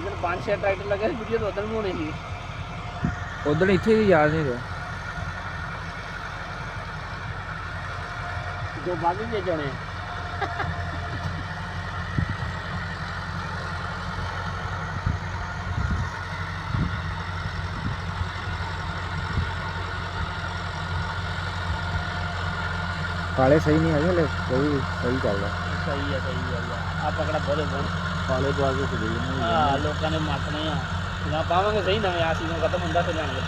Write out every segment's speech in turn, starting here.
जिस 5-6 ट्रैक्टर लगे वीडियो तो उधर बनानी थी उधर इतने ही याद नहीं रहा जो बाकी के जाने काले सही नहीं है ले कोई सही चल रहा सही है यार आप पकड़ा बहुत बहुत काले तो आगे से हाँ लोगों ने मारने हैं ना पावांगे सही नवे आ सीजन खत्म होंदा फिर आएंगे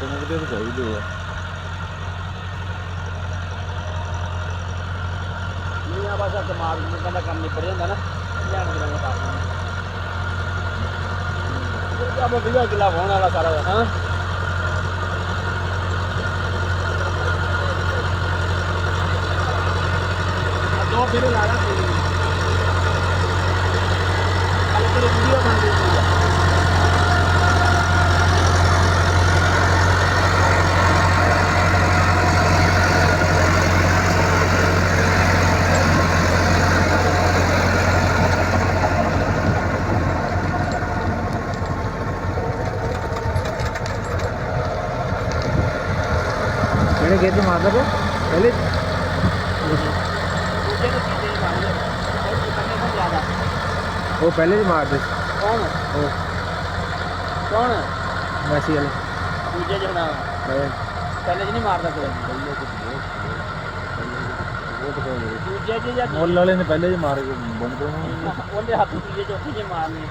तो मुझे तो सही दे नहीं आ बस दिमाग में कहता काम निपट जाता ना ध्यान देना पास अब 20 किला होने वाला सारा हां दो फिर लगा कल के वीडियो बन रही है मैंने कहते मारता था पहले वो पहले ही मारते कौन वो कौन वैसी वाले दूजे जड़ा पहले नहीं मारता कोई दूजे जी या मोल वाले ने पहले ही मार के बंद कर ਉਹਦੇ ਹੱਥ ਦੂਜੇ ਚੌਥੇ ਜੇ ਮਾਰਨੇ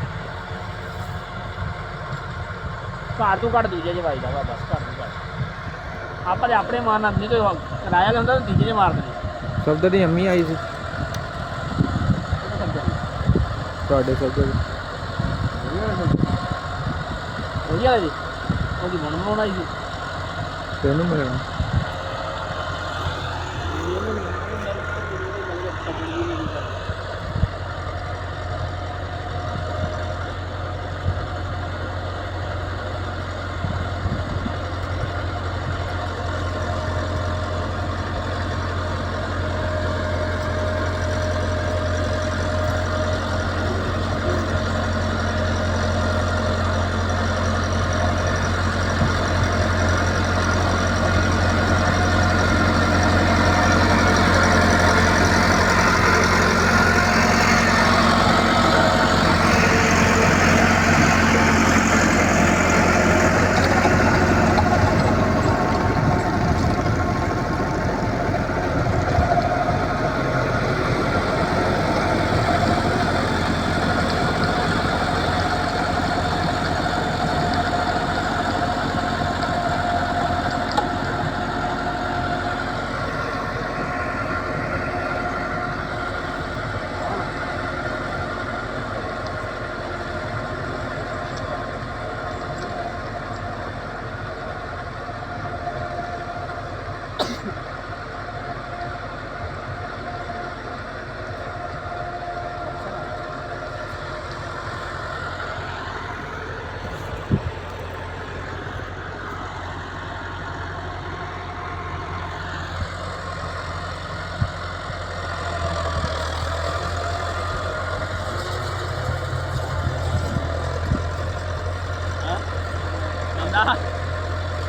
ਘਰ ਤੋਂ ਘੱਟ ਦੂਜੇ ਜੇ ਵੱਜਦਾ ਵਾ ਬਸ ਘਰ ਤੋਂ ਘੱਟ ਆਪਾਂ ਤੇ ਆਪਣੇ ਮਾਰਨ ਆਦਮੀ ਤੋਂ ਕਰਾਇਆ ਲੈਂਦਾ ਤੇ ਤੀਜੇ ਜੇ ਮਾਰ ਦਿੰਦੇ शब्द की अम्मी आई सी ਤੁਹਾਡੇ ਸ਼ਬਦ ਦੀ ਵਧੀਆ ਜੀ ਉਹਦੀ ਬਣਾਉਣ ਆਈ ਸੀ ਤੈਨੂੰ ਮਿਲਣਾ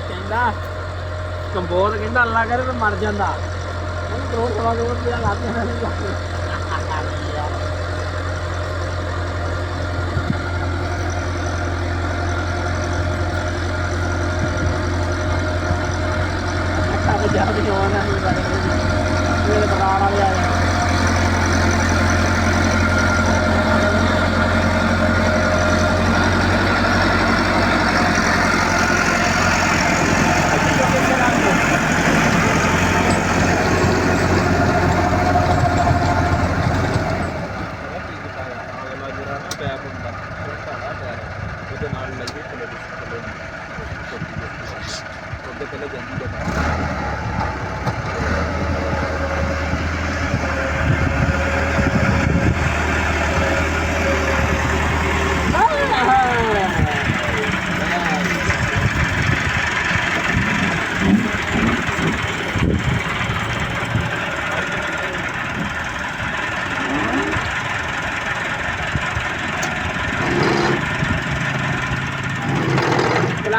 ਕਹਿੰਦਾ ਕੰਬੋਧ ਕਹਿੰਦਾ ਅੱਲਾ ਕਰੇ ਤਾਂ ਮਰ ਜਾਂਦਾ ਉਹਨੂੰ ਕਰੋੜ ਸਵਾ ਕਰੋੜ ਰੁਪਇਆ ਲਾ ਦੇਣਾ ਨਹੀਂ ਜਾ ਵੀ ਹੋਣਾ ਨਹੀਂ ਮੇਰੇ ਬਰਾੜਾ ਵੀ ਆਇਆ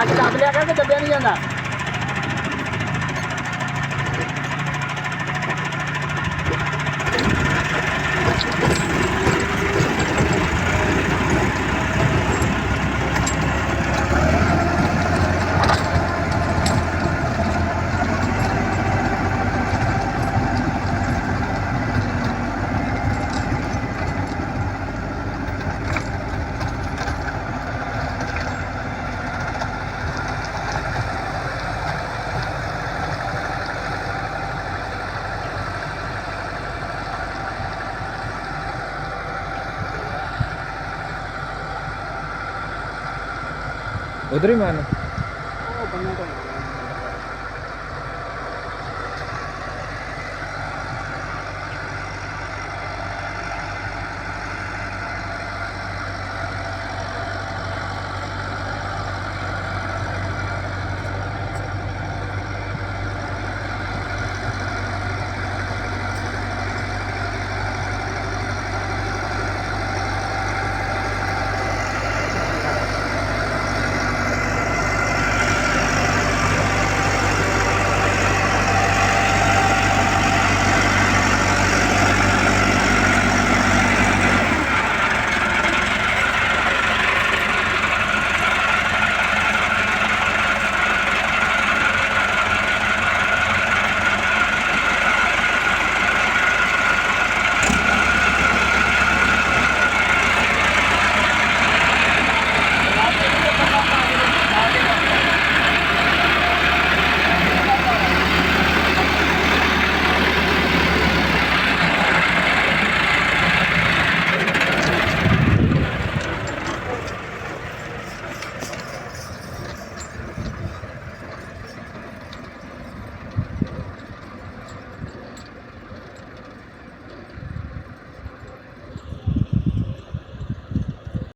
ਚੱਕ ਚੱਬ ਲਿਆ ਕਰ ਕਿ ਦੱਬਿਆ ਨਹੀਂ ਜਾਂਦਾ। ਉਧਰ ਹੀ ਮਾਰਨ